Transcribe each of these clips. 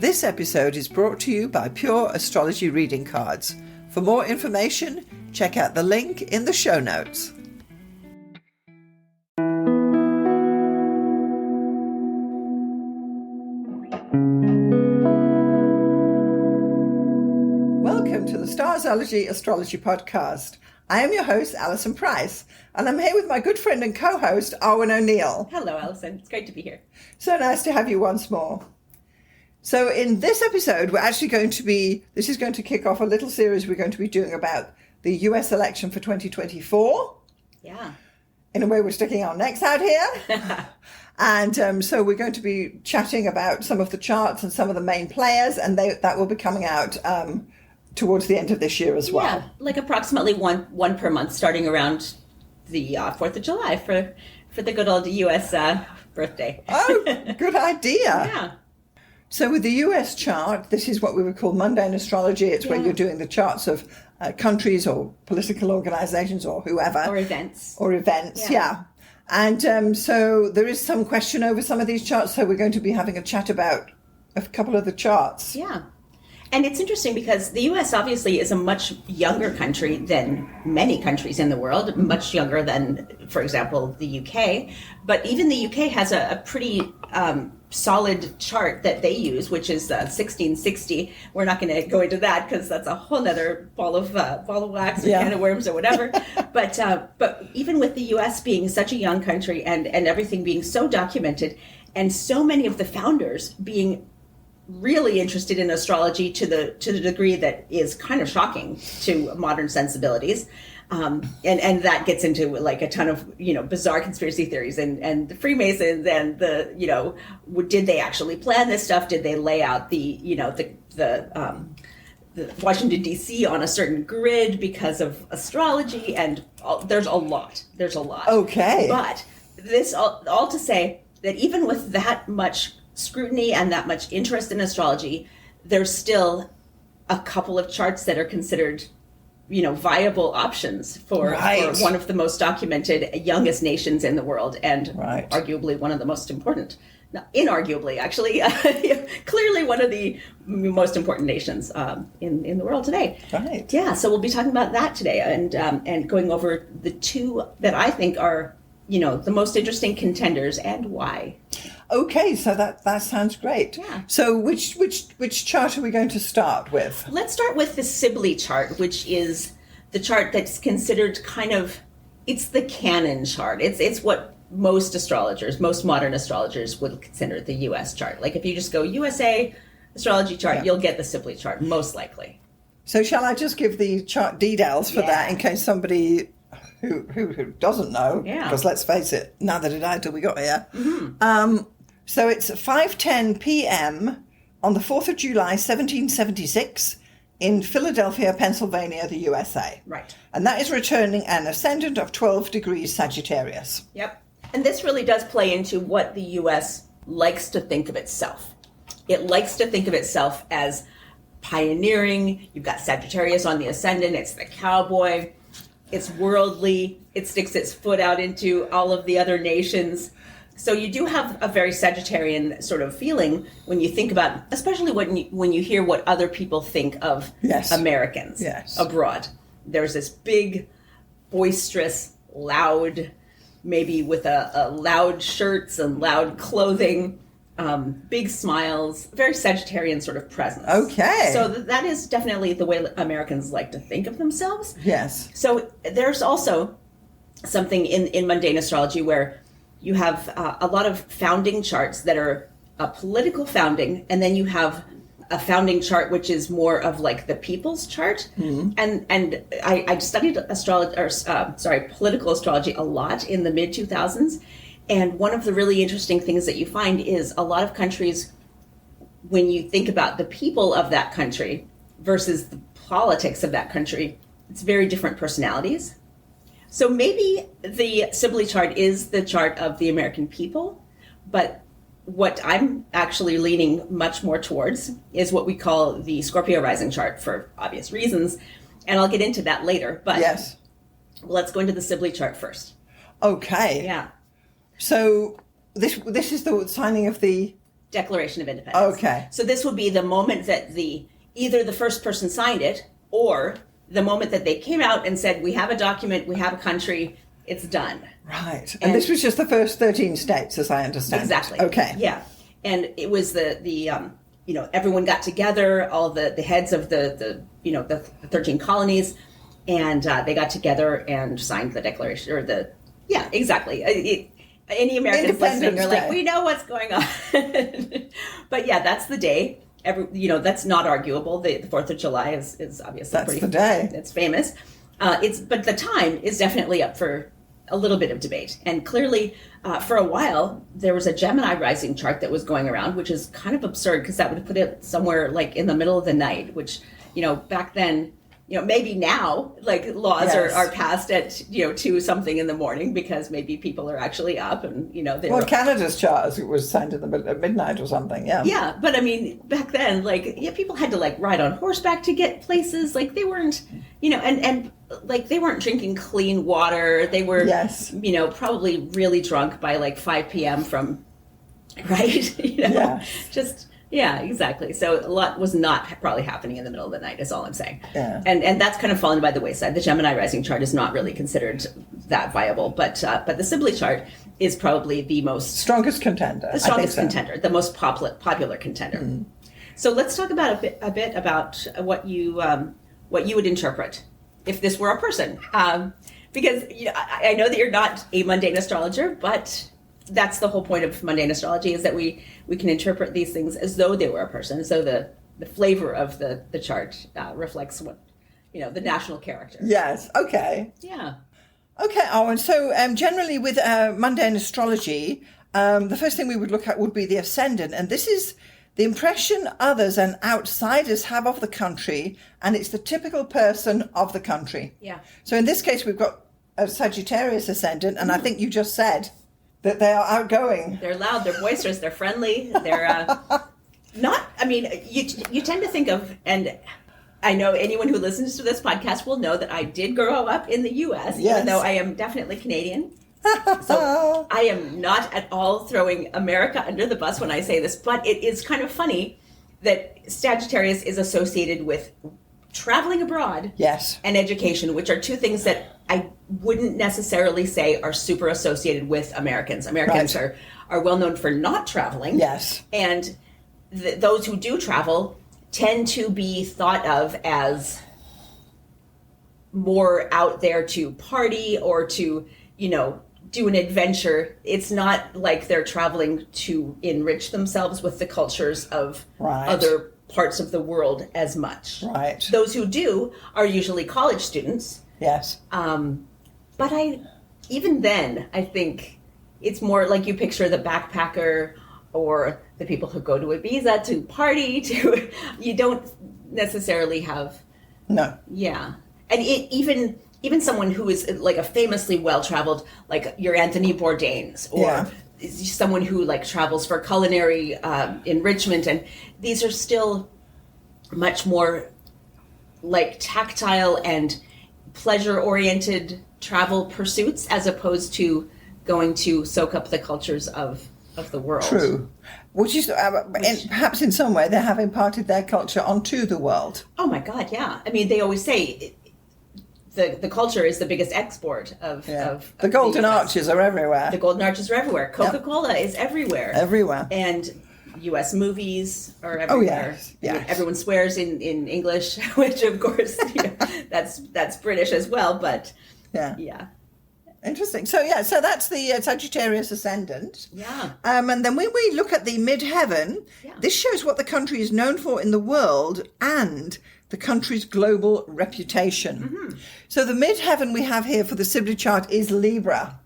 This episode is brought to you by Pure Astrology Reading Cards. For more information, check out the link in the show notes. Welcome to the Starzology Astrology Podcast. I am your host, Alison Price, and I'm here with my good friend and co-host, Arwynne O'Neill. Hello, Alison. It's great to be here. So nice to have you once more. So in this episode, this is going to kick off a little series we're going to be doing about the US election for 2024. Yeah. In a way, we're sticking our necks out here. And so we're going to be chatting about some of the charts and some of the main players, and that will be coming out towards the end of this year as well. Yeah, like approximately one per month, starting around the 4th of July for the good old US birthday. Oh, good idea. Yeah. So with the US chart, this is what we would call mundane astrology. It's where you're doing the charts of countries or political organizations or whoever. Or events. Yeah. And so there is some question over some of these charts, so we're going to be having a chat about a couple of the charts. Yeah. And it's interesting because the U.S. obviously is a much younger country than many countries in the world, much younger than, for example, the U.K. But even the U.K. has a pretty solid chart that they use, which is 1660. We're not going to go into that because that's a whole other ball of wax or can of worms or whatever. But even with the U.S. being such a young country and everything being so documented, and so many of the founders being really interested in astrology to the degree that is kind of shocking to modern sensibilities. And that gets into like a ton of, bizarre conspiracy theories and the Freemasons and did they actually plan this stuff? Did they lay out the Washington, D.C. on a certain grid because of astrology? And there's a lot. Okay. But this all to say that even with that much scrutiny and that much interest in astrology, there's still a couple of charts that are considered viable options for one of the most documented youngest nations in the world, and arguably one of the most important, inarguably actually, clearly one of the most important nations in the world today. Right. Yeah, so we'll be talking about that today and going over the two that I think are the most interesting contenders and why. Okay, so that sounds great. Yeah. So which chart are we going to start with? Let's start with the SIBLY chart, which is the chart that's considered it's the canon chart. It's what most modern astrologers would consider the US chart. Like if you just go USA astrology chart, you'll get the SIBLY chart, most likely. So shall I just give the chart details for that in case somebody who doesn't know, because let's face it, neither did I till we got here. Mm-hmm. So it's 5:10 p.m. on the 4th of July, 1776, in Philadelphia, Pennsylvania, the USA. Right. And that is returning an ascendant of 12 degrees Sagittarius. Yep. And this really does play into what the U.S. likes to think of itself. It likes to think of itself as pioneering. You've got Sagittarius on the ascendant. It's the cowboy. It's worldly. It sticks its foot out into all of the other nations. So you do have a very Sagittarian sort of feeling when you think about, especially when you hear what other people think of Americans abroad. There's this big, boisterous, loud, maybe with a loud shirts and loud clothing, big smiles, very Sagittarian sort of presence. Okay. So that is definitely the way Americans like to think of themselves. Yes. So there's also something in mundane astrology where you have a lot of founding charts that are a political founding, and then you have a founding chart which is more of like the people's chart. Mm-hmm. And I studied political astrology a lot in the mid 2000s. And one of the really interesting things that you find is a lot of countries, when you think about the people of that country versus the politics of that country, it's very different personalities. So maybe the SIBLY chart is the chart of the American people, but what I'm actually leaning much more towards is what we call the Scorpio rising chart for obvious reasons. And I'll get into that later, but let's go into the SIBLY chart first. Okay. Yeah. So this is the signing of the Declaration of Independence. Okay. So this would be the moment that either the first person signed it, or the moment that they came out and said, we have a document, we have a country, it's done. Right. And this was just the first 13 states, as I understand. Exactly. Okay. Yeah. And it was everyone got together, all the heads of the 13 colonies, and they got together and signed the declaration, exactly. Any Americans listening are like, we know what's going on. But yeah, that's the day. That's not arguable. The 4th of July is obviously that's the day. It's famous. But the time is definitely up for a little bit of debate. And clearly, for a while, there was a Gemini rising chart that was going around, which is kind of absurd because that would put it somewhere like in the middle of the night, which, back then, maybe now, like laws are passed at, 2 something in the morning because maybe people are actually up and, Canada's chart was signed in the middle at midnight or something, yeah. Yeah, but I mean, back then, people had to ride on horseback to get places. They weren't, and they weren't drinking clean water. They were, probably really drunk by 5 p.m. from, right? Yeah, exactly. So a lot was not probably happening in the middle of the night, is all I'm saying. Yeah. And that's kind of fallen by the wayside. The Gemini rising chart is not really considered that viable, but the SIBLY chart is probably the strongest contender. The strongest contender, the most popular contender. Mm. So let's talk about a bit about what you would interpret if this were a person, because I know that you're not a mundane astrologer, but that's the whole point of mundane astrology, is that we can interpret these things as though they were a person. So the flavor of the chart reflects what, the national character. Yes. Okay. Yeah. Okay, Arwynne. So generally with mundane astrology, the first thing we would look at would be the ascendant. And this is the impression others and outsiders have of the country. And it's the typical person of the country. Yeah. So in this case, we've got a Sagittarius ascendant. And I think you just said that they are outgoing. They're loud, they're boisterous, they're friendly, they're you tend to think of, and I know anyone who listens to this podcast will know that I did grow up in the U.S., even though I am definitely Canadian. So I am not at all throwing America under the bus when I say this, but it is kind of funny that Sagittarius is associated with traveling abroad, and education, which are two things that I wouldn't necessarily say are super associated with Americans. Americans are well known for not traveling. Yes. And those who do travel tend to be thought of as more out there to party or to, do an adventure. It's not like they're traveling to enrich themselves with the cultures of other parts of the world as much. Right. Those who do are usually college students. Yes. But even then, I think it's more like you picture the backpacker or the people who go to Ibiza to party you don't necessarily have. No. Yeah. And even someone who is like a famously well-traveled, like your Anthony Bourdains or someone who travels for culinary enrichment, and these are still much more tactile and pleasure-oriented travel pursuits as opposed to going to soak up the cultures of the world. True. Which is, perhaps in some way, they have imparted their culture onto the world. Oh my God, yeah. I mean, they always say the culture is the biggest export of the golden arches are everywhere. The golden arches are everywhere. Coca-Cola is everywhere. Everywhere. And U.S. movies are everywhere. Oh, yes. Everyone swears in English, which of course that's British as well. But yeah. Interesting. So that's the Sagittarius ascendant. Yeah. And then when we look at the midheaven, this shows what the country is known for in the world and the country's global reputation. Mm-hmm. So the midheaven we have here for the SIBLY chart is Libra.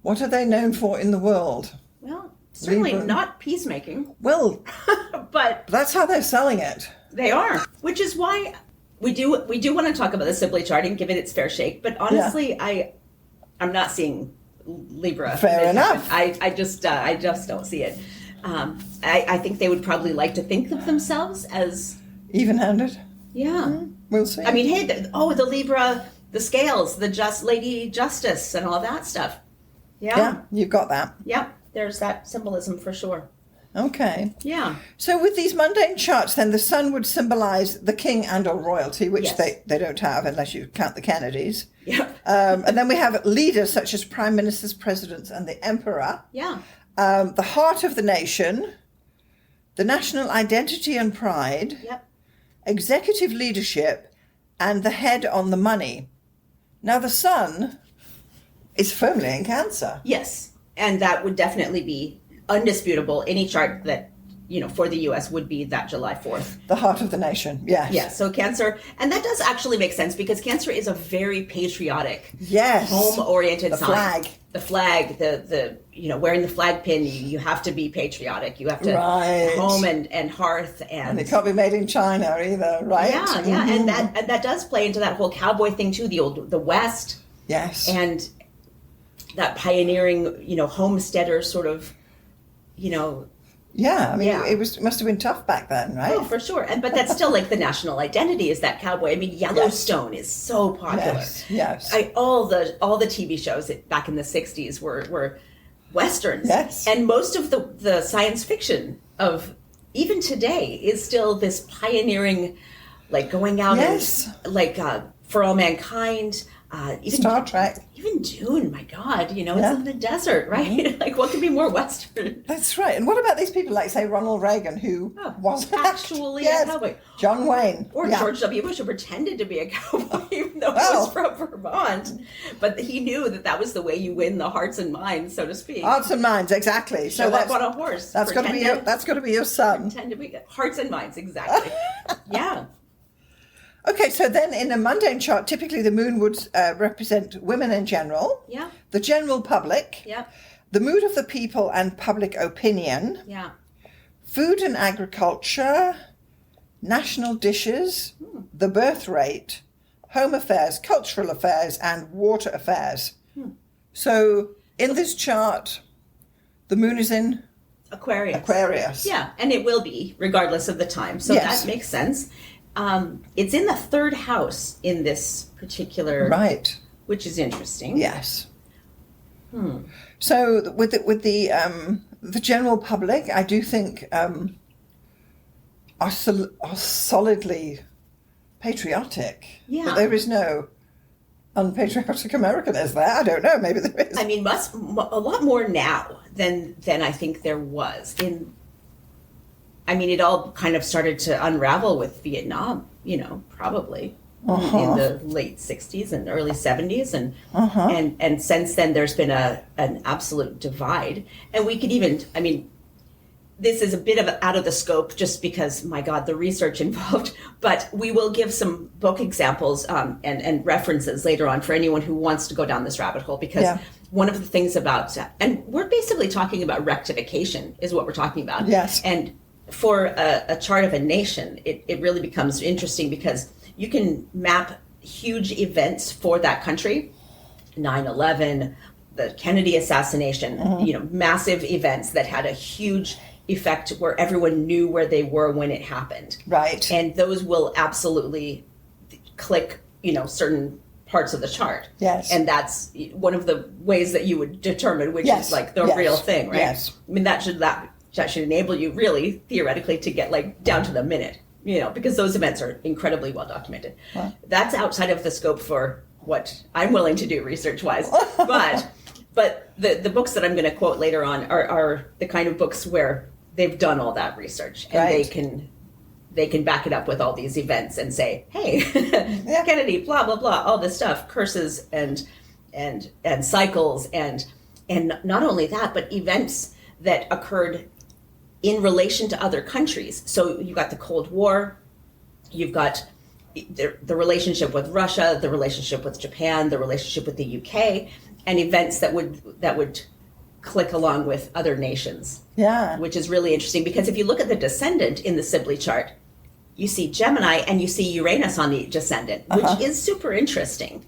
What are they known for in the world? Well, certainly not peacemaking. Well, but that's how they're selling it. They are, which is why we do want to talk about the SIBLY chart and give it its fair shake. But honestly, I'm not seeing Libra. Fair enough. I just don't see it. I think they would probably like to think of themselves as even-handed. Yeah. We'll see. I mean, hey, the Libra, the scales, the Lady Justice and all that stuff. Yeah. Yeah, you've got that. Yeah. there's that symbolism for sure. Okay. Yeah. So with these mundane charts, then the sun would symbolize the king and or royalty, which they don't have unless you count the Kennedys. Yeah. And then we have leaders such as prime ministers, presidents, and the emperor. Yeah. The heart of the nation, the national identity and pride, executive leadership, and the head on the money. Now the sun is firmly in Cancer. Yes. And that would definitely be undisputable. Any chart that, for the U.S. would be that July 4th. The heart of the nation, yes. Yeah, so Cancer, and that does actually make sense because Cancer is a very patriotic, home-oriented sign. The flag, the wearing the flag pin, you have to be patriotic. You have to home and hearth. And it can't be made in China either, right? Yeah, mm-hmm. and that does play into that whole cowboy thing too, the West. Yes. And that pioneering, homesteader sort of, Yeah, I mean, it must have been tough back then, right? Oh, for sure. But that's still like the national identity is that cowboy. I mean, Yellowstone is so popular. Yes. All the TV shows back in the 60s were Westerns. Yes. And most of the science fiction of even today is still this pioneering, like going out and like For All Mankind. Even Star Trek. Even Dune, my God, it's in the desert, right? Mm-hmm. Like, what could be more Western? That's right. And what about these people like, say, Ronald Reagan, who was actually a cowboy? John Wayne. Or George W. Bush, who pretended to be a cowboy, even though he was from Vermont. But he knew that was the way you win the hearts and minds, so to speak. Hearts and minds, exactly. Show up on a horse. That's got to be your son. Pretend to be hearts and minds, exactly. Yeah. Okay, so then in a mundane chart, typically the moon would represent women in general, the general public, the mood of the people and public opinion, food and agriculture, national dishes, the birth rate, home affairs, cultural affairs, and water affairs. So in this chart, the moon is in Aquarius. Yeah, and it will be, regardless of the time. So that makes sense. It's in the third house in this particular, which is interesting. Yes. So with the general public, I do think are solidly patriotic. Yeah. But there is no unpatriotic American, is there? I don't know. Maybe there is. I mean, a lot more now than I think there was it all kind of started to unravel with Vietnam, probably in the late 60s and early 70s. And since then, there's been an absolute divide. And we could even, this is a bit of out of the scope just because, my God, the research involved. But we will give some book examples and references later on for anyone who wants to go down this rabbit hole. Because one of the things about, and we're basically talking about rectification is what we're talking about. Yes. And for a chart of a nation, it really becomes interesting because you can map huge events for that country, 9/11, the Kennedy assassination, massive events that had a huge effect where everyone knew where they were when it happened. Right. And those will absolutely click, certain parts of the chart. Yes. And that's one of the ways that you would determine which is like the real thing, right? Yes. That should enable you really theoretically to get like down to the minute, because those events are incredibly well documented. Wow. That's outside of the scope for what I'm willing to do research wise. but the books that I'm going to quote later on are the kind of books where they've done all that research and they can back it up with all these events and say, hey, Kennedy, blah, blah, blah, all this stuff, curses and cycles and not only that, but events that occurred in relation to other countries. So you've got the Cold War, you've got the relationship with Russia, the relationship with Japan, the relationship with the UK, and events that would click along with other nations. Yeah. Which is really interesting because if you look at the descendant in the Sibley chart, you see Gemini and you see Uranus on the descendant, which is super interesting.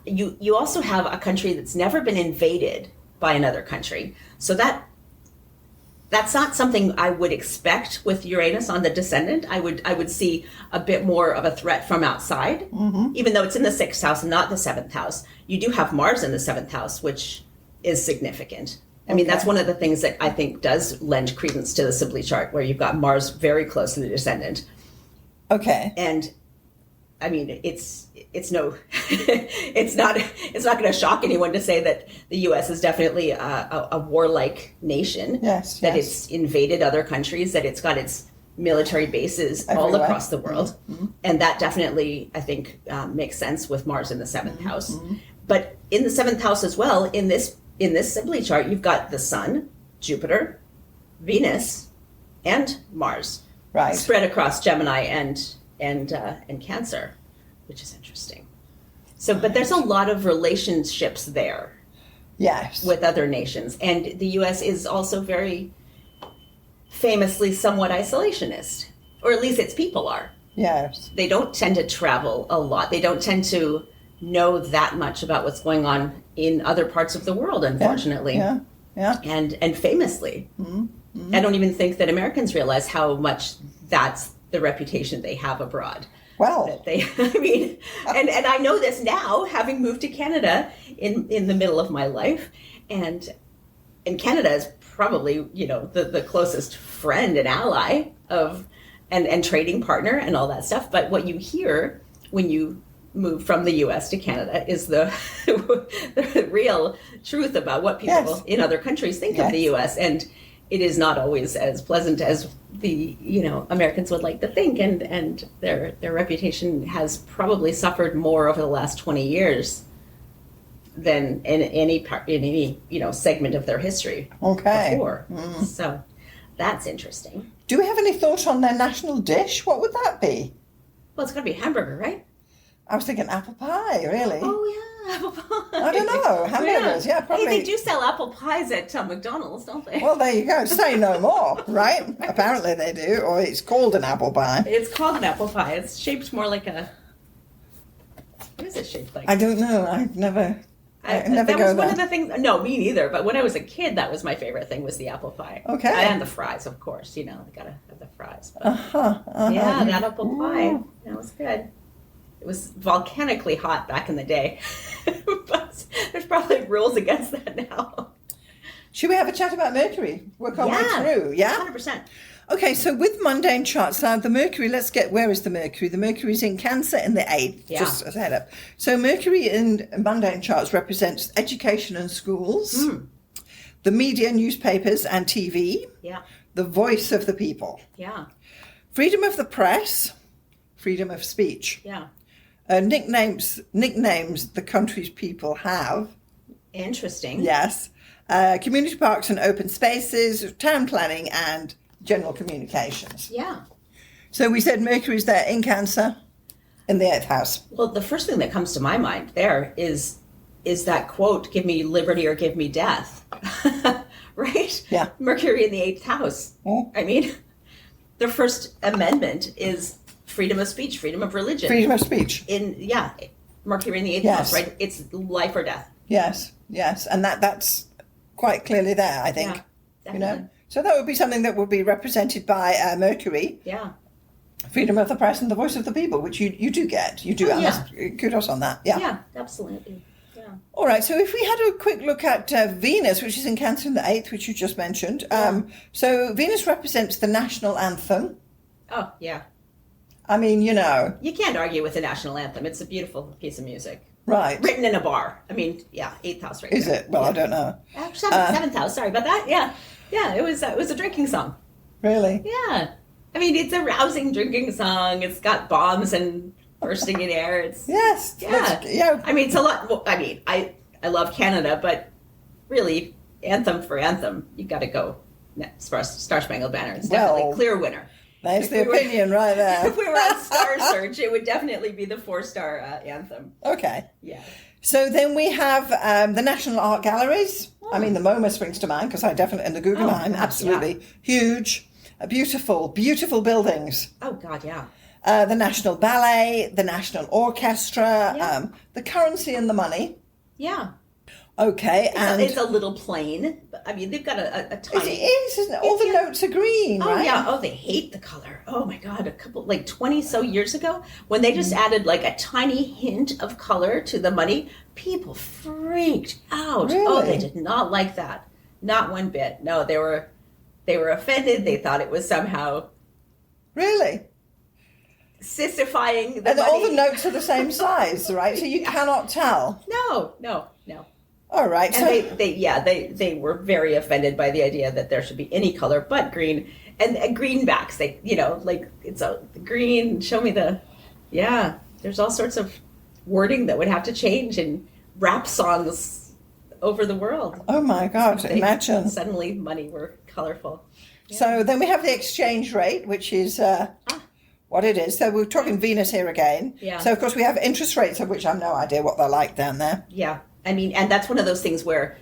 You also have a country that's never been invaded by another country. So that's not something I would expect with Uranus on the descendant. I would see a bit more of a threat from outside, even though it's in the 6th house, not the 7th house. You do have Mars in the 7th house, which is significant. I mean, that's one of the things that I think does lend credence to the Sibley chart, where you've got Mars very close to the descendant. Okay. And I mean, it's no, it's not going to shock anyone to say that the U.S. is definitely a warlike nation. Yes. That it's invaded other countries, that it's got its military bases all across the world. Mm-hmm. And that definitely, I think, makes sense with Mars in the 7th house. Mm-hmm. But in the 7th house as well, in this Sibley chart, you've got the Sun, Jupiter, Venus, and Mars. Right. Spread across Gemini and Cancer, which is interesting. So, but there's a lot of relationships there. Yes. With other nations. And the U.S. is also very famously somewhat isolationist, or at least its people are. Yes. They don't tend to travel a lot. They don't tend to know that much about what's going on in other parts of the world, unfortunately. Yeah. And famously. Mm-hmm. I don't even think that Americans realize how much that's the reputation they have abroad. Well, and I know this now, having moved to Canada in the middle of my life, and Canada is probably, the closest friend and ally of and trading partner and all that stuff. But what you hear when you move from the U.S. to Canada is the real truth about what people in other countries think of the U.S. And it is not always as pleasant as the Americans would like to think, and their reputation has probably suffered more over the last 20 years than in any segment of their history before. So that's interesting. Do we have any thought on their national dish? What would that be? Well, it's got to be hamburger, right? I was thinking apple pie, really. Oh, yeah, apple pie. I don't know. Hamburgers, probably. Hey, they do sell apple pies at McDonald's, don't they? Well, there you go. Say no more, right? Apparently they do, or it's called an apple pie. It's called an apple pie. It's shaped more like a... What is it shaped like? I don't know. I never that go was one there. of the things... No, me neither. But when I was a kid, that was my favorite thing, was the apple pie. Okay. And the fries, of course. You gotta have the fries. But, yeah, that apple pie. That was good. It was volcanically hot back in the day. But there's probably rules against that now. Should we have a chat about Mercury? Work our way through, yeah? 100%. Okay, so with mundane charts, now the Mercury, where is the Mercury? The Mercury is in Cancer in the 8th, just as a head up. So Mercury in mundane charts represents education and schools, the media, newspapers and TV, the voice of the people, freedom of the press, freedom of speech. Nicknames the country's people have. Interesting. Yes. Community parks and open spaces, town planning and general communications. Yeah. So we said Mercury's there in Cancer in the 8th house. Well, the first thing that comes to my mind there is that quote, "Give me liberty or give me death." Right? Yeah. Mercury in the 8th house. I mean, the First Amendment is freedom of speech, freedom of religion. Freedom of speech. Mercury in the 8th house, right? It's life or death. Yes. And that's quite clearly there, I think. Yeah, definitely. So that would be something that would be represented by Mercury. Yeah. Freedom of the press and the voice of the people, which you do get. You do. Kudos on that. Yeah. Yeah, absolutely. Yeah. All right. So if we had a quick look at Venus, which is in Cancer in the 8th, which you just mentioned. So Venus represents the national anthem. Oh, yeah. I mean, You can't argue with the national anthem. It's a beautiful piece of music. Right. Written in a bar. I mean, 8th house right Is there. it? Well, I don't know. 7th house. Sorry about that. Yeah. Yeah, it was a drinking song. Really? Yeah. I mean, it's a rousing drinking song. It's got bombs and bursting in air. It's Yes. Yeah. I mean, it's a lot. Well, I mean, I love Canada, but really, anthem for anthem, you got to go Star Spangled Banner. It's definitely clear winner. There's the opinion right there. If we were on Star Search, it would definitely be the 4-star anthem. Okay. Yeah. So then we have the National Art Galleries. I mean, the MoMA springs to mind because I definitely, and the Guggenheim, absolutely huge, beautiful, beautiful buildings. Oh God, yeah. The National Ballet, the National Orchestra, the currency and the money. Yeah. Okay, it's a little plain. But, I mean, they've got a tiny... It is, isn't it? All the notes are green, right? Oh, yeah. Oh, they hate the color. Oh, my God. 20 so years ago, when they just added a tiny hint of color to the money, people freaked out. Really? Oh, they did not like that. Not one bit. No, they were offended. They thought it was somehow really sissifying the and money. all the notes are the same size, right? So you cannot tell. No. All right. And they were very offended by the idea that there should be any color but green and greenbacks. They, like it's a green. Show me there's all sorts of wording that would have to change in rap songs over the world. Oh my God! Imagine suddenly money were colorful. Yeah. So then we have the exchange rate, which is what it is. So we're talking Venus here again. Yeah. So of course we have interest rates, of which I have no idea what they're like down there. Yeah. I mean, and that's one of those things where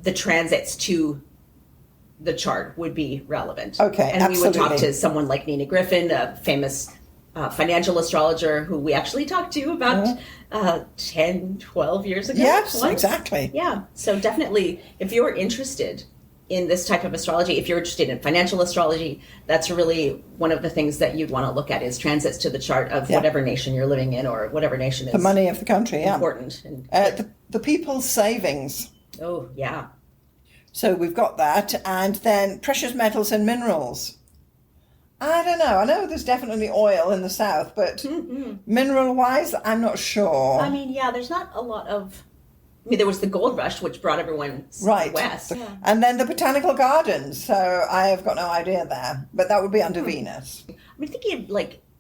the transits to the chart would be relevant. Okay, and absolutely. we would talk to someone like Nina Griffin, a famous financial astrologer who we actually talked to about 10, 12 years ago. Yes, once. exactly. Yeah. So definitely, if you're interested in this type of astrology, if you're interested in financial astrology, that's really one of the things that you'd want to look at is transits to the chart of whatever nation you're living in or whatever nation is the money of the country, important. The people's savings. Oh, yeah. So we've got that. And then precious metals and minerals. I don't know. I know there's definitely oil in the south, but mineral-wise, I'm not sure. I mean, there's not a lot of... I mean, there was the gold rush, which brought everyone west. Yeah. And then the botanical gardens. So I have got no idea there. But that would be under Venus. I mean, thinking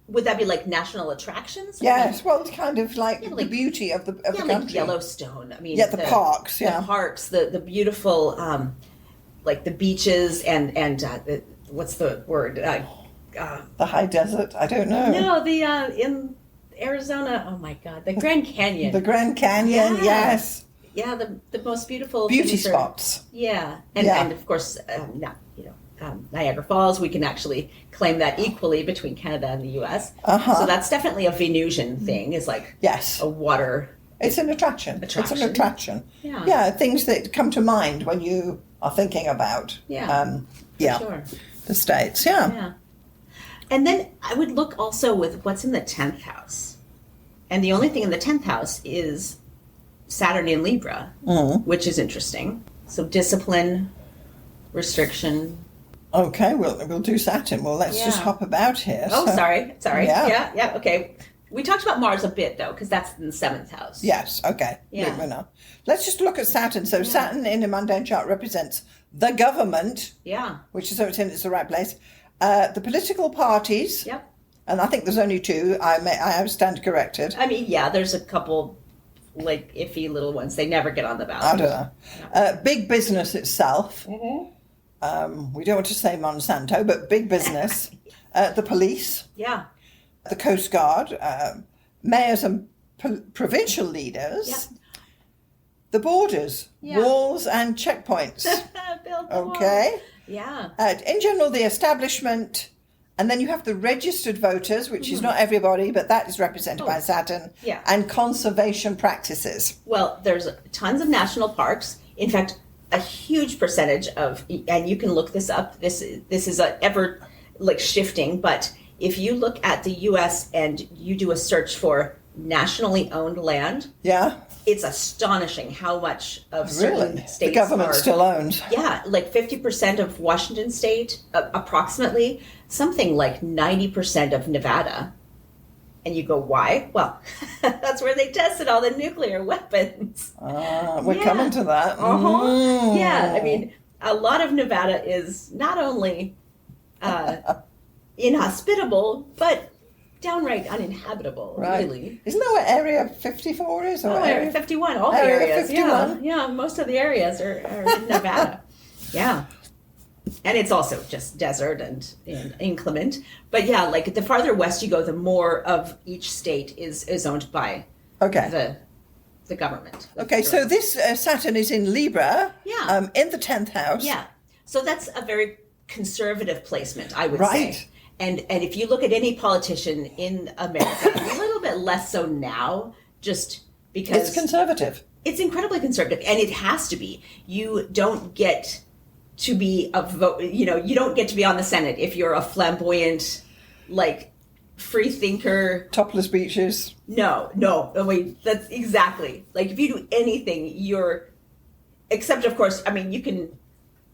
would that be like national attractions? Yes, well, it's kind of like the beauty of the country. Like Yellowstone. I mean, the parks, the parks, the beautiful, like the beaches and what's the word? The high desert. I don't know. No, the in Arizona. Oh my God, the Grand Canyon. The Grand Canyon. Yeah. Yes. Yeah, the most beautiful beauty spots. And of course, Niagara Falls. We can actually claim that equally between Canada and the U.S. So that's definitely a Venusian thing. Is like a water. It's an attraction. It's an attraction. Yeah, things that come to mind when you are thinking about. Sure. The States. Yeah. And then I would look also with what's in the 10th house, and the only thing in the 10th house is Saturn in Libra, which is interesting. So discipline, restriction. Okay, we'll do Saturn. Well, let's just hop about here. Oh, sorry. Yeah, okay. We talked about Mars a bit, though, because that's in the 7th house. Yes, okay. Yeah. Let's just look at Saturn. So Saturn in the Mundane chart represents the government. Yeah. Which is so it's the right place. The political parties. Yep. And I think there's only two. I stand corrected. I mean, there's a couple like iffy little ones. They never get on the ballot. I don't know. Big business itself. Mm-hmm. We don't want to say Monsanto, but big business. The police. Yeah. The Coast Guard. Mayors and provincial leaders. Yeah. The borders. Yeah. Walls and checkpoints. Build the okay. wall. Yeah. In general, the establishment. And then you have the registered voters, which is not everybody, but that is represented by Saturn. Yeah. And conservation practices. Well, there's tons of national parks. In fact, a huge percentage of, and you can look this up. This is ever shifting, but if you look at the U.S. and you do a search for nationally owned land, it's astonishing how much of certain states the government still owns. Yeah, like 50% of Washington State, approximately, something like 90% of Nevada. And you go, why? Well, that's where they tested all the nuclear weapons. We're coming to that. Yeah, I mean, a lot of Nevada is not only inhospitable, but downright uninhabitable, really. Isn't that what Area 54 is? Or Area 51, all the areas. 51. Yeah, most of the areas are in Nevada. Yeah. And it's also just desert and inclement. But the farther west you go, the more of each state is owned by the government. Okay, so this Saturn is in Libra, in the 10th house. Yeah. So that's a very conservative placement, I would say. And if you look at any politician in America, a little bit less so now, just because... It's conservative. It's incredibly conservative, and it has to be. You don't get to be you don't get to be on the Senate if you're a flamboyant, free thinker. Topless beaches. No, wait, that's exactly. If you do anything, except of course, I mean, you can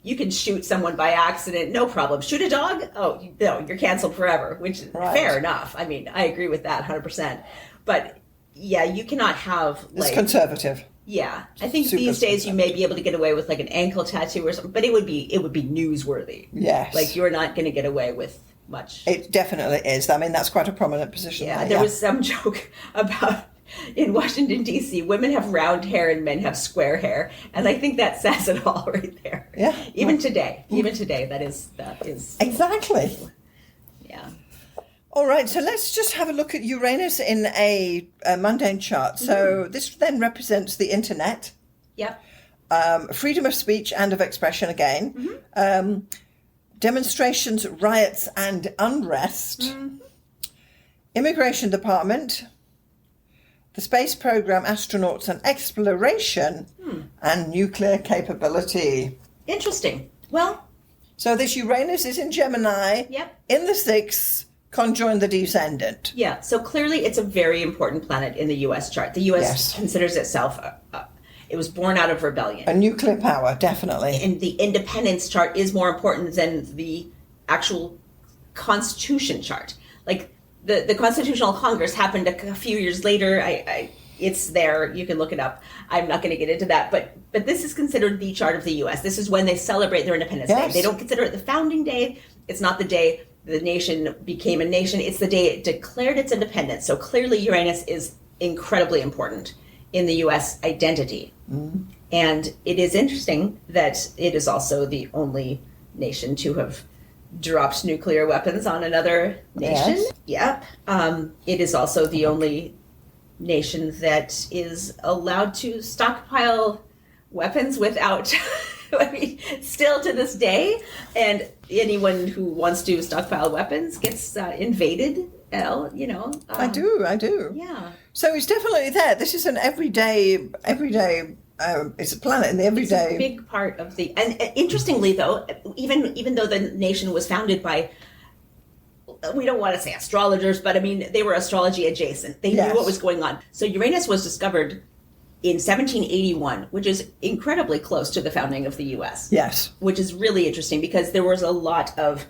you can shoot someone by accident, no problem. Shoot a dog? Oh, no, you're canceled forever, which is fair enough. I mean, I agree with that 100%. But yeah, you cannot have it's conservative. Yeah, I think these days you may be able to get away with like an ankle tattoo or something, but it would be newsworthy. Yes, like you're not going to get away with much. It definitely is. I mean, that's quite a prominent position. Yeah, there was some joke about in Washington D.C. women have round hair and men have square hair, and I think that says it all right there. Yeah, even today, that is exactly. Yeah. All right, so let's just have a look at Uranus in a mundane chart. So this then represents the internet. Yep. Freedom of speech and of expression again. Demonstrations, riots and unrest. Immigration department. The space program, astronauts and exploration. And nuclear capability. Interesting. Well. So this Uranus is in Gemini. Yep. In the 6th. Conjoin the descendant. Yeah, so clearly it's a very important planet in the U.S. chart. The U.S. considers itself, it was born out of rebellion. A nuclear power, definitely. And the independence chart is more important than the actual Constitution chart. Like, the Constitutional Congress happened a few years later. It's there. You can look it up. I'm not going to get into that. But this is considered the chart of the U.S. This is when they celebrate their Independence Day. They don't consider it the founding day. It's not the day the nation became a nation. It's the day it declared its independence. So clearly Uranus is incredibly important in the U.S. identity. And it is interesting that it is also the only nation to have dropped nuclear weapons on another nation. Yep. It is also the only nation that is allowed to stockpile weapons without... I mean, still to this day, and anyone who wants to stockpile weapons gets invaded. I do. Yeah. So it's definitely there. This is an everyday. It's a planet in the everyday. It's a big part of the. And interestingly, though, even though the nation was founded by, we don't want to say astrologers, but I mean they were astrology adjacent. They knew what was going on. So Uranus was discovered in 1781, which is incredibly close to the founding of the U.S. Yes. Which is really interesting because there was a lot of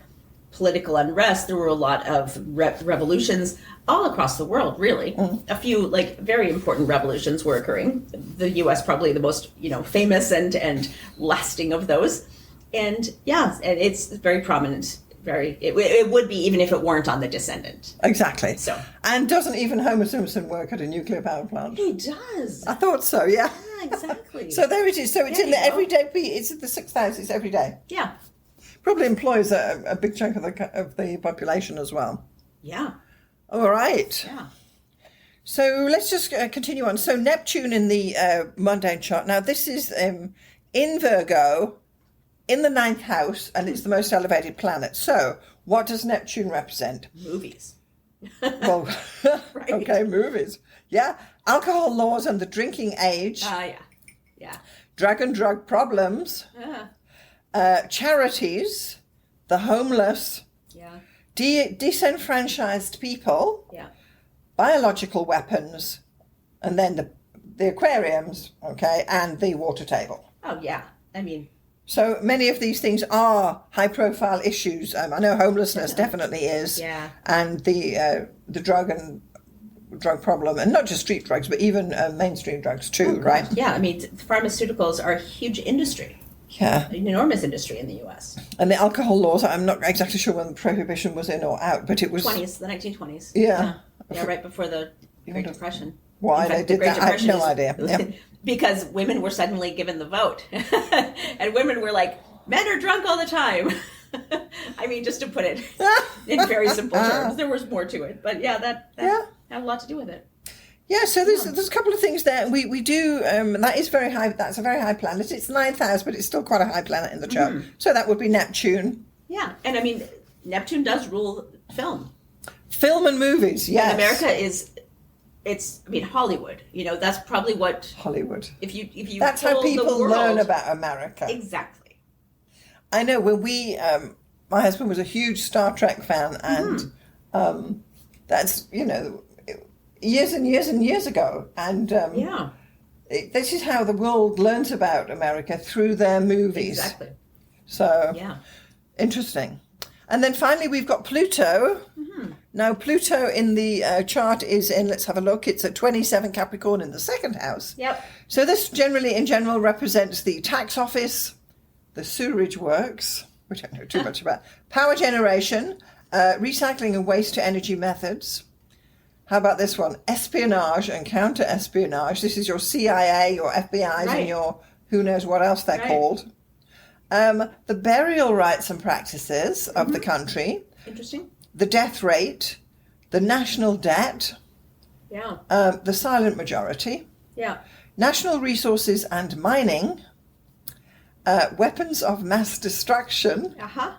political unrest. There were a lot of revolutions all across the world, really. A few, very important revolutions were occurring. The U.S. probably the most, famous and lasting of those. And, and it's very prominent. It would be even if it weren't on the descendant. Exactly. So, and doesn't even Homer Simpson work at a nuclear power plant? He does. I thought so. Yeah. Yeah, exactly. So there it is. So it's in the everyday. It's in the 6th house. It's every day. Yeah. Probably employs a big chunk of the population as well. Yeah. All right. Yeah. So let's just continue on. So Neptune in the mundane chart. Now this is in Virgo. In the 9th house, and it's the most elevated planet. So, what does Neptune represent? Movies. Well, right. Okay, movies. Yeah. Alcohol laws and the drinking age. Yeah. Drug and drug problems. Charities. The homeless. Yeah. Disenfranchised people. Yeah. Biological weapons. And then the aquariums, okay, and the water table. Oh, yeah. I mean... So many of these things are high-profile issues. I know homelessness definitely is, and the drug problem, and not just street drugs, but even mainstream drugs too, right? Yeah, I mean, pharmaceuticals are a huge industry. Yeah, an enormous industry in the U.S. And the alcohol laws. I'm not exactly sure when the prohibition was in or out, but it was the 1920s. Yeah, right before the Great Depression. Why they did that, I have no idea. Yeah. Because women were suddenly given the vote. And women were like, men are drunk all the time. I mean, just to put it in very simple terms. There was more to it. But that had a lot to do with it. Yeah, so there's a couple of things there. We do, that is very high. That's a very high planet. It's 9th house, but it's still quite a high planet in the chart. Mm-hmm. So that would be Neptune. Yeah, and I mean, Neptune does rule film. Film and movies, yes. And America Hollywood. That's probably what Hollywood. If you that's how people learn about America. Exactly. I know when my husband was a huge Star Trek fan, and that's years and years and years ago, and this is how the world learns about America through their movies. Exactly. So, interesting. And then finally, we've got Pluto. Mm-hmm. Now, Pluto in the chart is in, let's have a look, it's at 27 Capricorn in the second house. Yep. So this in general represents the tax office, the sewerage works, which I don't know too much about, power generation, recycling and waste to energy methods. How about this one? Espionage and counter-espionage. This is your CIA, your FBI's, and your who knows what else they're called. The burial rites and practices of the country. Interesting. The death rate, the national debt. Yeah. The silent majority. Yeah. National resources and mining. Weapons of mass destruction. Uh-huh.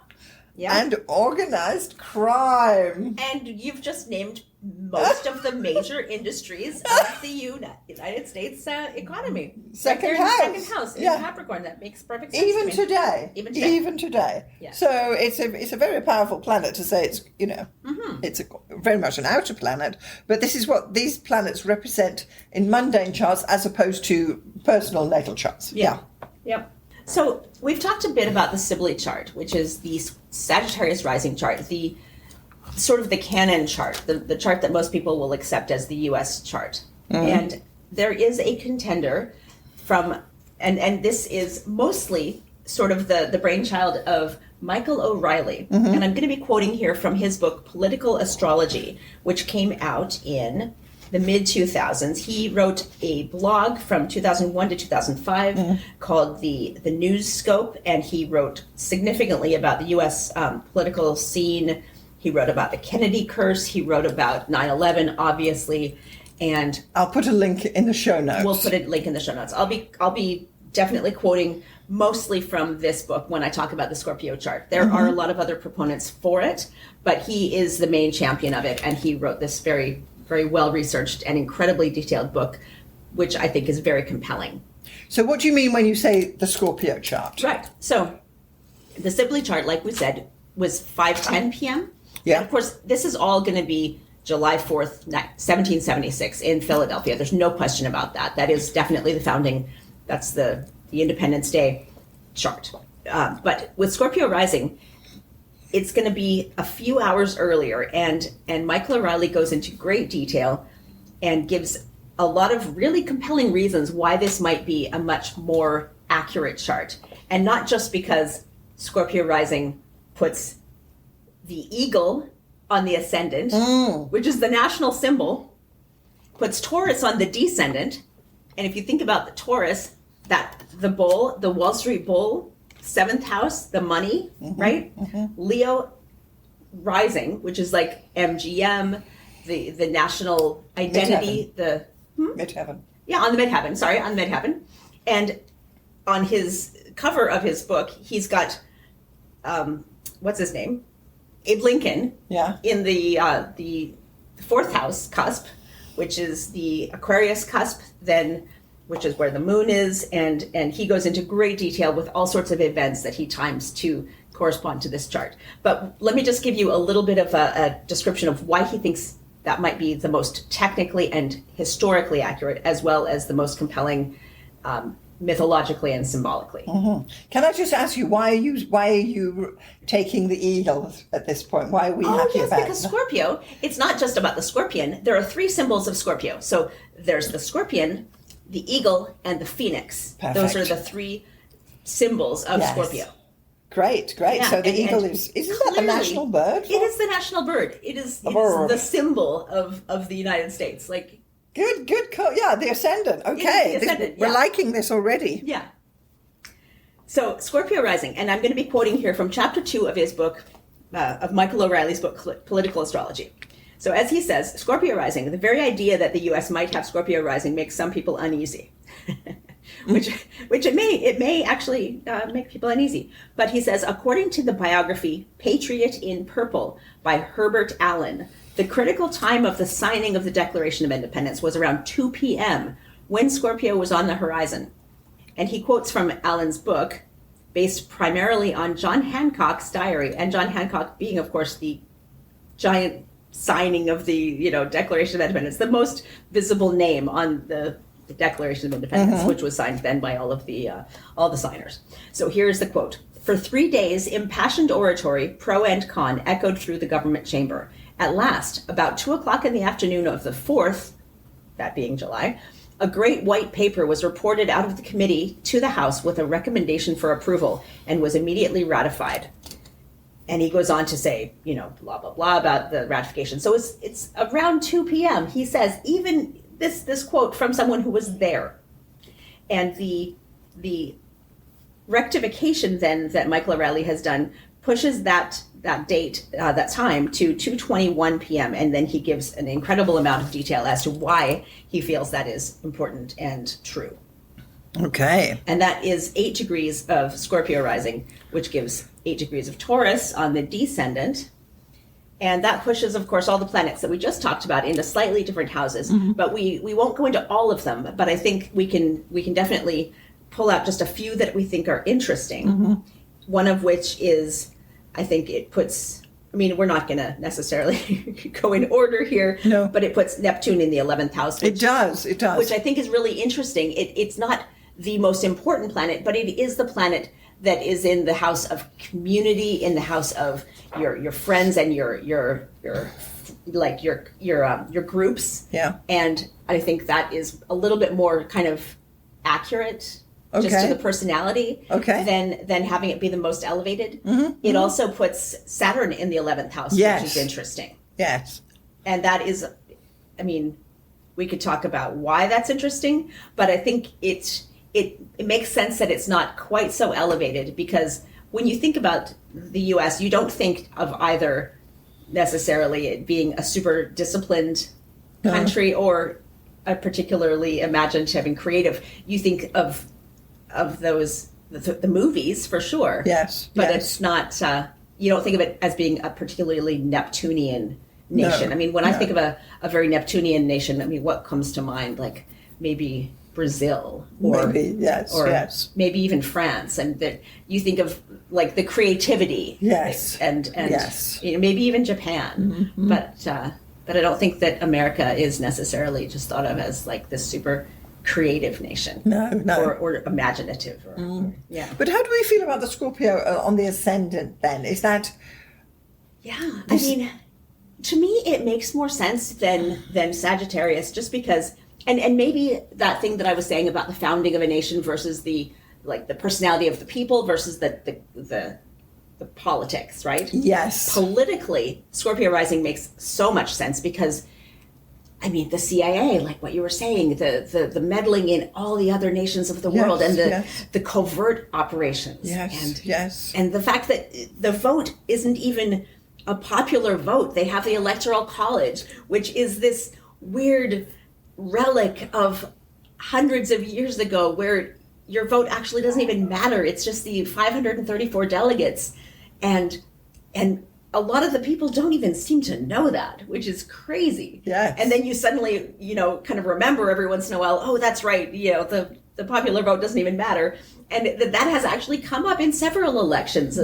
Yeah. And organized crime. And you've just named most of the major industries of the United States economy. Second house in Capricorn. That makes perfect sense. Even today. Yeah. So it's a very powerful planet to say it's, it's very much an outer planet. But this is what these planets represent in mundane charts as opposed to personal natal charts. Yeah. Yep. So we've talked a bit about the SIBLY chart, which is the Sagittarius rising chart, the sort of the canon chart, the chart that most people will accept as the U.S. chart. Mm-hmm. And there is a contender from, and this is mostly sort of the brainchild of Michael O'Reilly. Mm-hmm. And I'm going to be quoting here from his book, Political Astrology, which came out in the mid-2000s. He wrote a blog from 2001 to 2005 called the News Scope, and he wrote significantly about the U.S. Political scene. He wrote about the Kennedy curse. He wrote about 9/11, obviously, and I'll put a link in the show notes. We'll put a link in the show notes. I'll be definitely quoting mostly from this book when I talk about the Scorpio chart. There are a lot of other proponents for it, but he is the main champion of it, and he wrote this very, very well-researched and incredibly detailed book, which I think is very compelling. So what do you mean when you say the Scorpio chart? Right. So the SIBLY chart, like we said, was 5:10 p.m. Yeah. And of course, this is all going to be July 4th, 1776 in Philadelphia. There's no question about that. That is definitely the founding, that's the Independence Day chart. But with Scorpio rising, it's going to be a few hours earlier, and Michael O'Reilly goes into great detail and gives a lot of really compelling reasons why this might be a much more accurate chart. And not just because Scorpio rising puts the eagle on the ascendant, which is the national symbol, puts Taurus on the descendant. And if you think about the Taurus, that the bull, the Wall Street bull, 7th house, the money, right? Leo rising, which is like MGM, the national identity, the midheaven. Yeah, on the midheaven. Sorry, on the midheaven. And on his cover of his book, he's got what's his name? Abe Lincoln. Yeah. In the 4th house cusp, which is the Aquarius cusp, then which is where the moon is, and he goes into great detail with all sorts of events that he times to correspond to this chart. But let me just give you a little bit of a description of why he thinks that might be the most technically and historically accurate, as well as the most compelling mythologically and symbolically. Can I just ask you, why are you taking the eagle at this point? Why are we happy about it? Because Scorpio, it's not just about the scorpion. There are 3 symbols of Scorpio. So there's the scorpion, the eagle, and the phoenix. Perfect. Those are the 3 symbols of Scorpio. Great. Yeah, so the eagle isn't that the national bird? It is the national bird. It's the symbol of the United States. Like, Good call. Yeah, the ascendant. Okay. The ascendant, we're liking this already. Yeah. So Scorpio rising, and I'm going to be quoting here from chapter 2 of his book, of Michael O'Reilly's book, Political Astrology. So as he says, Scorpio rising, the very idea that the U.S. might have Scorpio rising makes some people uneasy. which it may actually make people uneasy. But he says, according to the biography Patriot in Purple by Herbert Allen, the critical time of the signing of the Declaration of Independence was around 2 p.m. when Scorpio was on the horizon. And he quotes from Allen's book, based primarily on John Hancock's diary, and John Hancock being, of course, the giant signing of the Declaration of Independence, the most visible name on the Declaration of Independence, which was signed then by all the signers. So here's the quote. For 3 days, impassioned oratory, pro and con, echoed through the government chamber. At last, about 2 o'clock in the afternoon of the 4th, that being July, a great white paper was reported out of the committee to the House with a recommendation for approval and was immediately ratified. And he goes on to say, blah, blah, blah about the ratification. So it's around 2 p.m. He says, even this quote from someone who was there. And the rectification then that Michael O'Reilly has done pushes that date, that time to 2:21 p.m. And then he gives an incredible amount of detail as to why he feels that is important and true. Okay. And that is 8 degrees of Scorpio rising, which gives 8 degrees of Taurus on the descendant. And that pushes, of course, all the planets that we just talked about into slightly different houses. Mm-hmm. But we won't go into all of them. But I think we can definitely pull out just a few that we think are interesting. Mm-hmm. One of which is, I think it puts, we're not going to necessarily go in order here. No. But it puts Neptune in the 11th house. It does. Which I think is really interesting. It's not the most important planet, but it is the planet that is in the house of community, in the house of your friends and your groups. Yeah. And I think that is a little bit more kind of accurate, just to the personality, than having it be the most elevated. Mm-hmm. It also puts Saturn in the 11th house, which is interesting. Yes. And that is, we could talk about why that's interesting, but I think it makes sense that it's not quite so elevated, because when you think about the U.S., you don't think of either necessarily it being a super disciplined country or a particularly imaginative and creative. You think of those, the movies for sure. Yes. But it's not, you don't think of it as being a particularly Neptunian nation. No, when I think of a very Neptunian nation, what comes to mind? Like maybe Brazil or maybe even France, and that you think of like the creativity, and maybe even Japan, mm-hmm. but I don't think that America is necessarily just thought of as like this super creative nation, or imaginative, But how do we feel about the Scorpio on the ascendant then? Is that to me it makes more sense than Sagittarius, just because. And maybe that thing that I was saying about the founding of a nation versus the personality of the people versus the politics, right? Yes. Politically, Scorpio rising makes so much sense because, the CIA, like what you were saying, the meddling in all the other nations of the world, and the covert operations. And the fact that the vote isn't even a popular vote. They have the Electoral College, which is this weird relic of hundreds of years ago where your vote actually doesn't even matter. It's just the 534 delegates, and a lot of the people don't even seem to know that, which is crazy. Yes. And then you suddenly kind of remember every once in a while, oh, that's right, the popular vote doesn't even matter. And that has actually come up in several elections,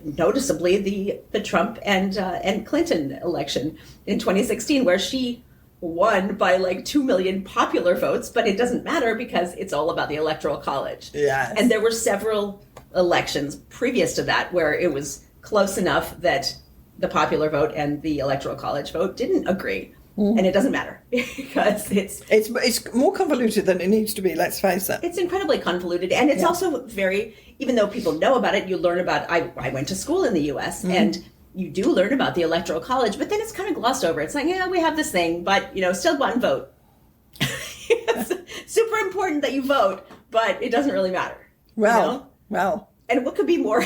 noticeably the Trump and Clinton election in 2016, where she won by like 2 million popular votes, but it doesn't matter because it's all about the Electoral College. Yes. And there were several elections previous to that where it was close enough that the popular vote and the Electoral College vote didn't agree. Mm. And it doesn't matter because it's more convoluted than it needs to be, let's face it. It's incredibly convoluted, and it's also very, even though people know about it, you learn about, I went to school in the US, and you do learn about the Electoral College, but then it's kind of glossed over. It's like, we have this thing, but, still go out and vote. It's super important that you vote, but it doesn't really matter. Well. And what could be more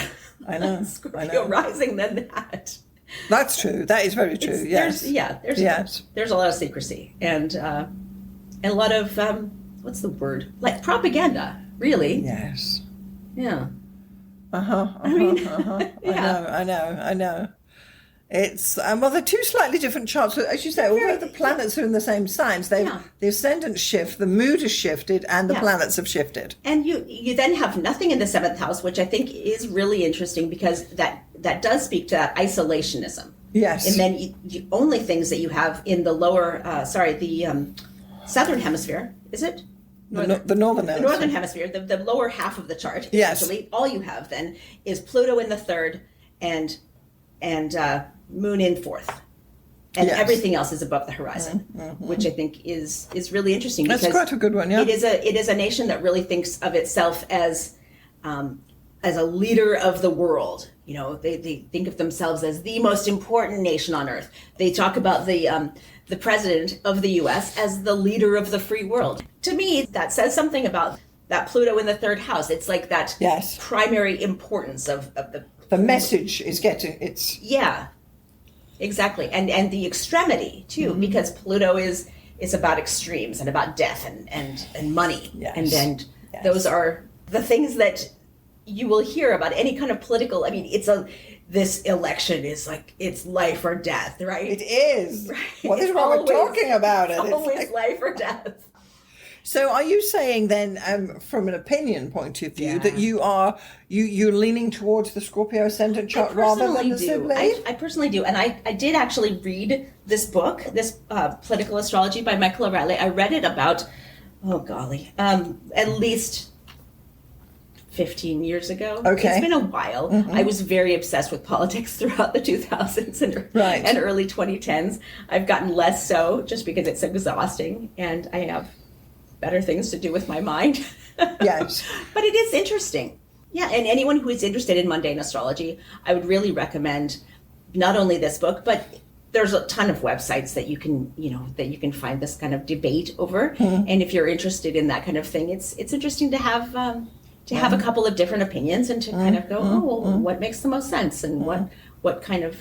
Scorpio rising than that? That's true. That is very true. There's a lot of secrecy and a lot of, what's the word? Like propaganda, really. Yes. Yeah. I know. It's they're two slightly different charts. But as you say, although the planets are in the same signs, the ascendant shift, the mood has shifted, and the planets have shifted. And you then have nothing in the 7th house, which I think is really interesting because that does speak to that isolationism. Yes. And then the only things that you have in the lower, the southern hemisphere, is it? the northern hemisphere, the lower half of the chart. Yes. Essentially, all you have then is Pluto in the third and Moon in fourth. And everything else is above the horizon, which I think is really interesting. Because that's quite a good one, yeah. It is a nation that really thinks of itself as a leader of the world. You know, they think of themselves as the most important nation on earth. They talk about the president of the U.S. as the leader of the free world. To me, that says something about that Pluto in the third house. It's like that primary importance of the message is getting it's exactly, and the extremity too, because Pluto is about extremes and about death and money, and those are the things that you will hear about any kind of political. I mean, this election is like it's life or death, right? It is. Right? What is wrong with talking about it? It's always life or death. So are you saying then, from an opinion point of view, that you're leaning towards the Scorpio ascendant chart rather than the Sibley? I personally do. And I did actually read this book, this Political Astrology by Michael O'Reilly. I read it about, at least 15 years ago. Okay. It's been a while. I was very obsessed with politics throughout the 2000s and early 2010s. I've gotten less so just because it's exhausting and I have better things to do with my mind. Yes. But it is interesting. Yeah, and anyone who is interested in mundane astrology, I would really recommend not only this book, but there's a ton of websites that you can find this kind of debate over. And if you're interested in that kind of thing, it's interesting to have a couple of different opinions and to kind of go, what makes the most sense and what kind of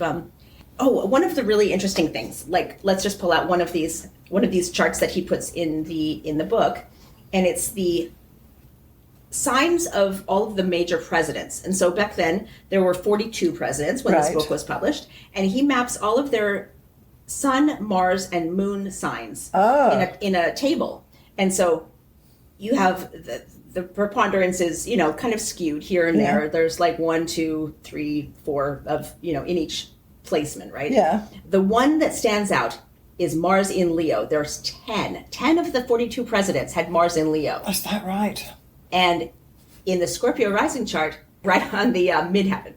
one of the really interesting things, like let's just pull out one of these charts that he puts in the book, and it's the signs of all of the major presidents. And so back then there were 42 presidents when this book was published, and he maps all of their sun, Mars, and moon signs in a table. And so you have the preponderance is, kind of skewed here and there. There's like 1, 2, 3, 4 of, in each placement, right? Yeah. The one that stands out is Mars in Leo. There's 10. 10 of the 42 presidents had Mars in Leo. Is that right? And in the Scorpio rising chart, right on the midheaven,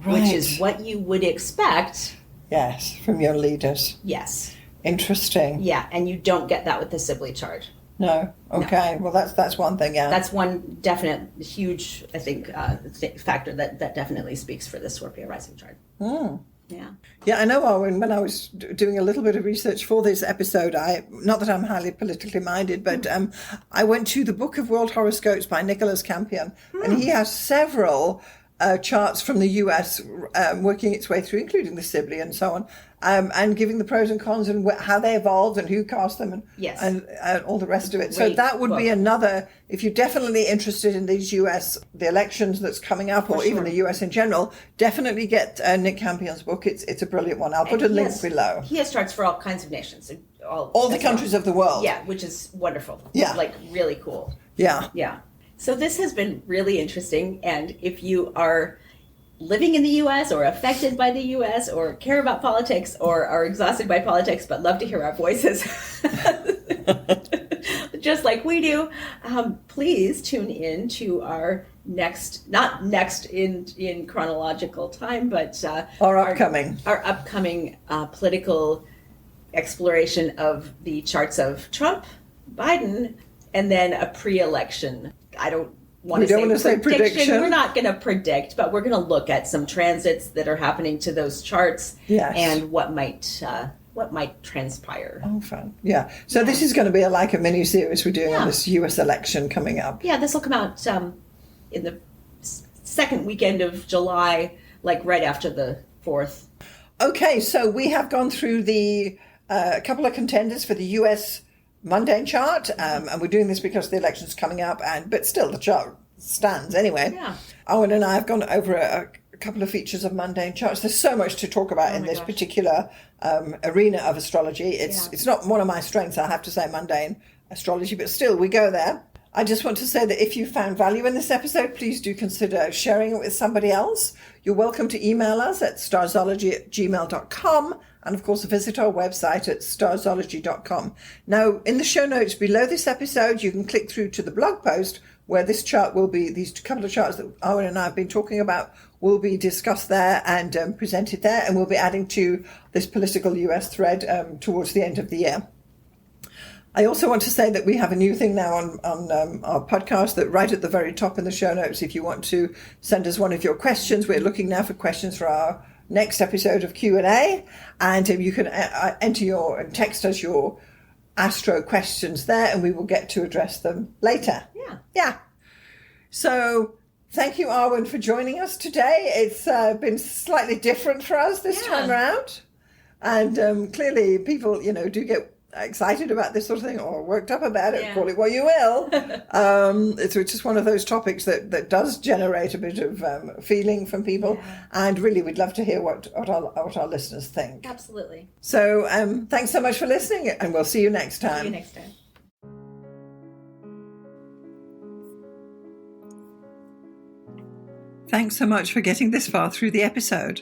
which is what you would expect. Yes, from your leaders. Yes. Interesting. Yeah, and you don't get that with the Sibley chart. No. Okay. No. Well, that's one thing. Yeah. That's one definite, huge, I think, factor that definitely speaks for the Scorpio rising chart. Yeah. Yeah, I know, Arwynne, when I was doing a little bit of research for this episode, not that I'm highly politically minded, but I went to the Book of World Horoscopes by Nicholas Campion, and he has several charts from the US working its way through, including the Sibley and so on, and giving the pros and cons and how they evolved and who cast them and all the rest of it. So that would be another, if you're definitely interested in these the elections that's coming up, or even the US in general, definitely get Nick Campion's book. It's a brilliant one. I'll put a link below. He has charts for all kinds of nations. All the countries of the world. Yeah, which is wonderful. Yeah. Like really cool. Yeah. Yeah. So this has been really interesting, and if you are living in the U.S. or affected by the U.S. or care about politics or are exhausted by politics but love to hear our voices, just like we do, please tune in to our not next in chronological time, but our upcoming political exploration of the charts of Trump, Biden, and then a pre-election. I don't want to say prediction. We're not going to predict, but we're going to look at some transits that are happening to those charts and what might transpire. Oh, fun. Yeah. So this is going to be like a mini series we're doing on this US election coming up. Yeah, this will come out in the second weekend of July, like right after the 4th. Okay, so we have gone through the couple of contenders for the US mundane chart, and we're doing this because the election's coming up, but still the chart stands anyway. Yeah. Owen and I have gone over a couple of features of mundane charts. There's so much to talk about in this particular arena of astrology. It's not one of my strengths, I have to say, mundane astrology, but still we go there. I just want to say that if you found value in this episode, please do consider sharing it with somebody else. You're welcome to email us at starzology@gmail.com, And of course, visit our website at starzology.com. Now, in the show notes below this episode, you can click through to the blog post where this chart will be, these couple of charts that Arwynne and I have been talking about will be discussed there and presented there. And we'll be adding to this political US thread towards the end of the year. I also want to say that we have a new thing now on our podcast, that right at the very top in the show notes, if you want to send us one of your questions, we're looking now for questions for our next episode of Q&A, and you can enter and text us your astro questions there, and we will get to address them later. Yeah. So thank you, Arwynne, for joining us today. It's been slightly different for us this time around, and clearly people, do get excited about this sort of thing or worked up about it, call it what you will. It's just one of those topics that does generate a bit of feeling from people, and really we'd love to hear what our listeners think. Absolutely. So thanks so much for listening, and we'll see you next time. See you next time. Thanks so much for getting this far through the episode.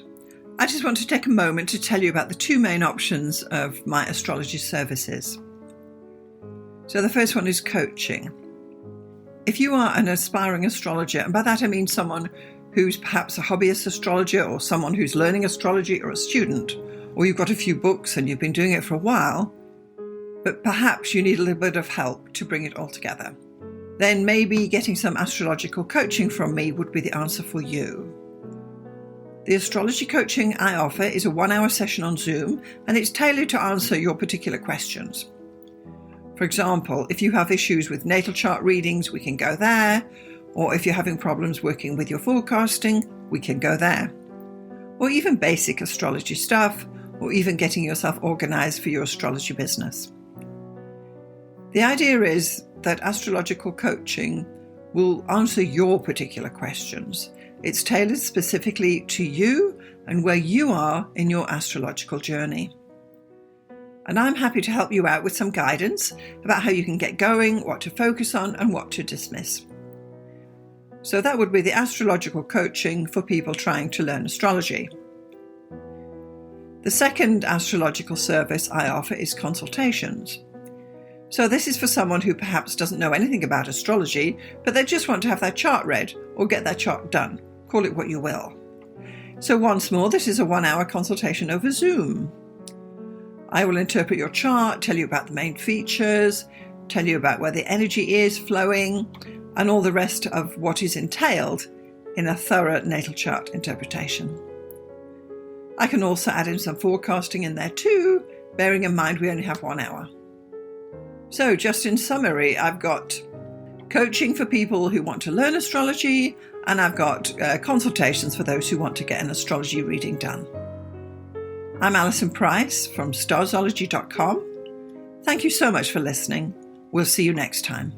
I just want to take a moment to tell you about the two main options of my astrology services. So the first one is coaching. If you are an aspiring astrologer, and by that I mean someone who's perhaps a hobbyist astrologer or someone who's learning astrology or a student, or you've got a few books and you've been doing it for a while, but perhaps you need a little bit of help to bring it all together, then maybe getting some astrological coaching from me would be the answer for you. The astrology coaching I offer is a 1-hour session on Zoom, and it's tailored to answer your particular questions. For example, if you have issues with natal chart readings, we can go there. Or if you're having problems working with your forecasting, we can go there. Or even basic astrology stuff, or even getting yourself organized for your astrology business. The idea is that astrological coaching will answer your particular questions. It's tailored specifically to you and where you are in your astrological journey. And I'm happy to help you out with some guidance about how you can get going, what to focus on, and what to dismiss. So that would be the astrological coaching for people trying to learn astrology. The second astrological service I offer is consultations. So this is for someone who perhaps doesn't know anything about astrology, but they just want to have their chart read or get their chart done. Call it what you will. So once more, this is a 1-hour consultation over Zoom. I will interpret your chart, tell you about the main features, tell you about where the energy is flowing, and all the rest of what is entailed in a thorough natal chart interpretation. I can also add in some forecasting in there too, bearing in mind we only have 1 hour. So just in summary, I've got coaching for people who want to learn astrology, and I've got consultations for those who want to get an astrology reading done. I'm Alison Price from Starzology.com. Thank you so much for listening. We'll see you next time.